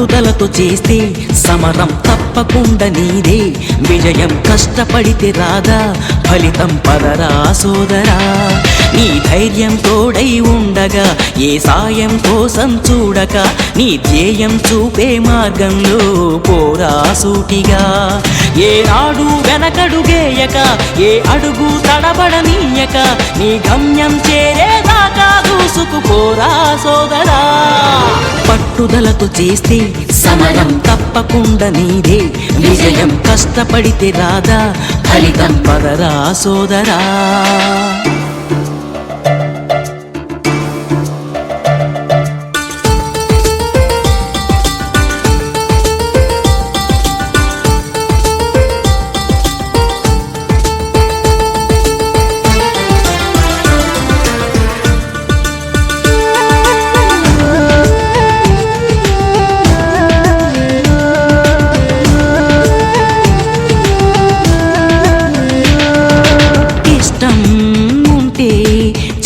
పట్టుదలతో చేస్తే సమరం తప్పకుండా నీదే, విజయం కష్టపడితే రాదా ఫలితం పదరా సోదరా. నీ ధైర్యం తోడై ఉండగా ఏ సాయం కోసం చూడక, నీ ధ్యేయం చూపే మార్గంలో పోరా సూటిగా. ఏనాడు వెనకడుగేయక ఏ అడుగు తడబడనీయక, నీ గమ్యం చేరేదాకా దూసుకుపోరా సోదరా. పట్టుదలతో చేస్తే సమరం తప్పకుండా నీదే, విజయం కష్టపడితే రాదా ఫలితం పదరా సోదరా.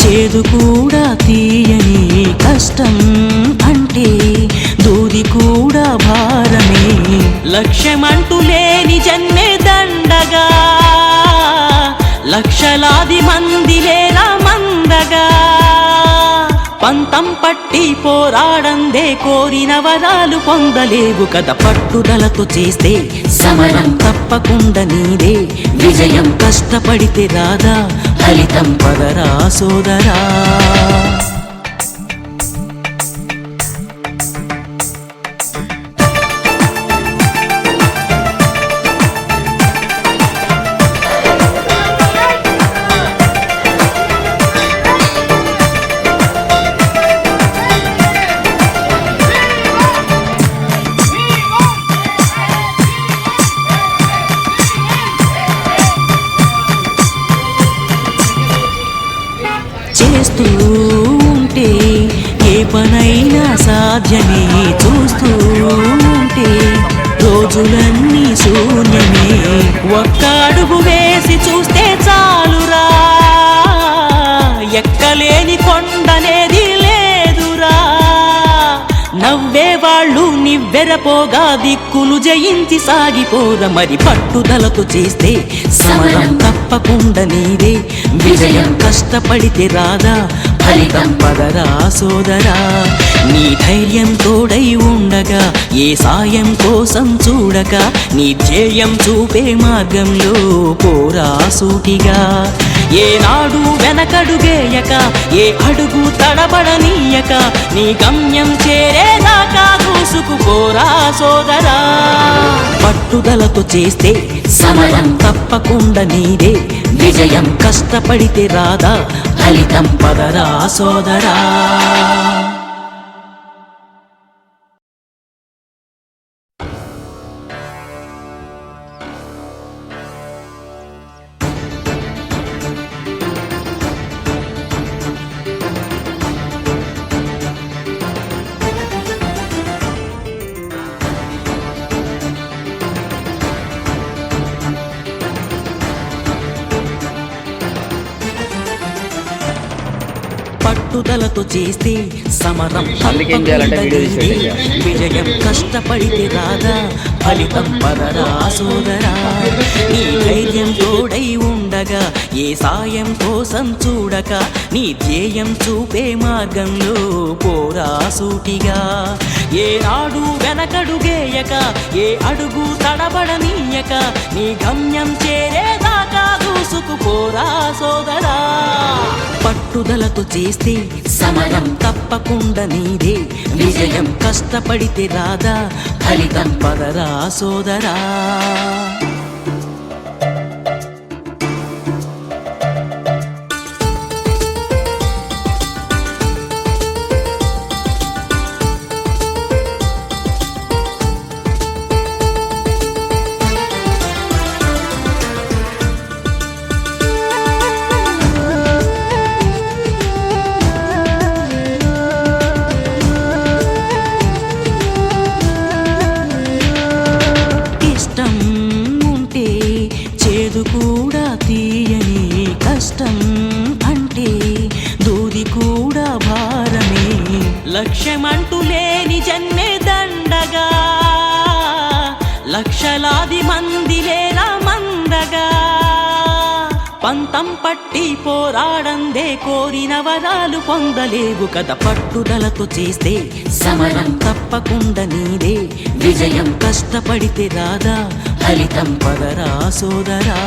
చేదు కూడా తీయని కష్టం అంటే దూది కూడా భారమే, లక్ష్యమంటూ లేని జన్మే దండగా, లక్షలాది మంది లేరా మందగా. పంతం పట్టి పోరాడందే కోరిన వరాలు పొందలేవు కదా. పట్టుదలతో చేస్తే సమరం తప్పకుండా నీదే, విజయం కష్టపడితే రాదా ఫలితం పదరా సోదరా. చేస్తూ ఉంటే ఏ పనైనా సాధ్యమే, చూస్తూ ఉంటే రోజులన్నీ శూన్యమే. ఒక్క అడుగు వేసి చూస్తే చాలురా, ఎక్కలేని కొండనేది లేదురా. నవ్వేవాళ్ళు నివ్వెరపోగా దిక్కులు జయించి సాగిపోరా. మరి పట్టుదలతో చేస్తే సమరం తప్పకుండా నీదే, విజయం కష్టపడితే రాదా ఫలితం పదరా సోదరా. నీ ధైర్యం తోడై ఉండగా ఏ సాయం కోసం చూడక, నీ ధ్యేయం చూపే మార్గంలో పోరా సూటిగా. ఏనాడు వెనకడుగేయక ఏ అడుగు తడబడనీయక, నీ గమ్యం చేరేదాకా దూసుకుపోరా సోదరా. పట్టుదలతో చేస్తే సమరం తప్పకుండా నీదే, విజయం కష్టపడితే రాదా ఫలితం పదరా సోదరా. పట్టుదలతో చేస్తే సమరం తప్పకుండా నీదే, విజయం కష్టపడితే రాదా ఫలితం పదరా సోదరా. నీ ధైర్యం తోడై ఉండగా ఏ సాయం కోసం చూడక, నీ ధ్యేయం చూపే మార్గంలో పోరా సూటిగా. ఏనాడు వెనకడుగేయక ఏ అడుగు తడబడనీయక, నీ గమ్యం చేరేదాకా దూసుకుపోరా సోదరా. పట్టుదలతో చేస్తే సమరం తప్పకుండా నీదే, విజయం కష్టపడితే రాదా ఫలితం పదరా సోదరా. కష్టం అంటే దూది కూడా భారమే, లక్ష్యమంటూ లేని జన్మే దండగా. మందగా లక్షలాది మంది లేరా మందగా పంతం పట్టి పోరాడందే కోరిన వరాలు పొందలేవు కదా పట్టుదలతో చేస్తే సమరం తప్పకుండా నీదే విజయం కష్టపడితే రాదా ఫలితం పదరా సోదరా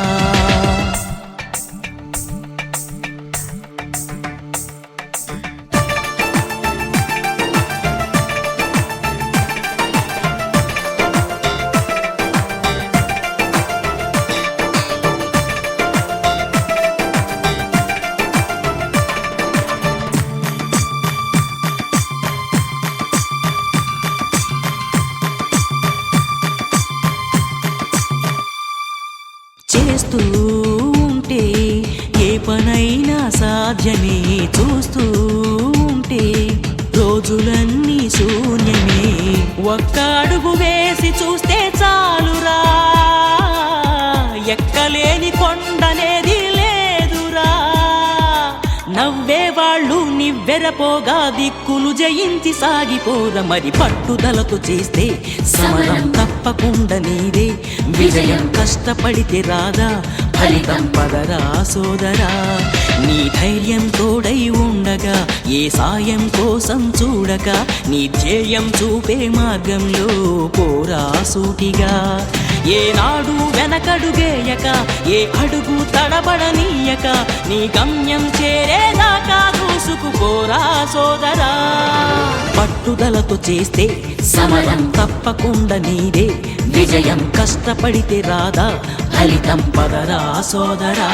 చేస్తూ ఉంటే ఏ పనైనా సాధ్యమే చూస్తూ ఉంటే రోజులన్నీ శూన్యమే ఒక్క అడుగు వేసి చూస్తే చాలురా ఎక్కలేని కొండనేది లేదురా నవ్వేవాళ్ళు నివ్వెరపోగా దిక్కులు జయించి సాగిపోర మరి పట్టుదలతో చేస్తే సమరం తప్పకుండా నీదే విజయం కష్టపడితే రాదా ఫలితం పదరా సోదరా నీ ధైర్యం తోడై ఉండగా ఏ సాయం కోసం చూడక నీ ధ్యేయం చూపే మార్గంలో పోరా సూటిగా ఏనాడు వెనకడుగేయక ఏ అడుగు తడబడనీయక నీ గమ్యం చేరేదాకా దూసుకుపోరా సోదరా పట్టుదలతో చేస్తే సమరం తప్పకుండా నీదే విజయం కష్టపడితే రాదా ఫలితం పదరా సోదరా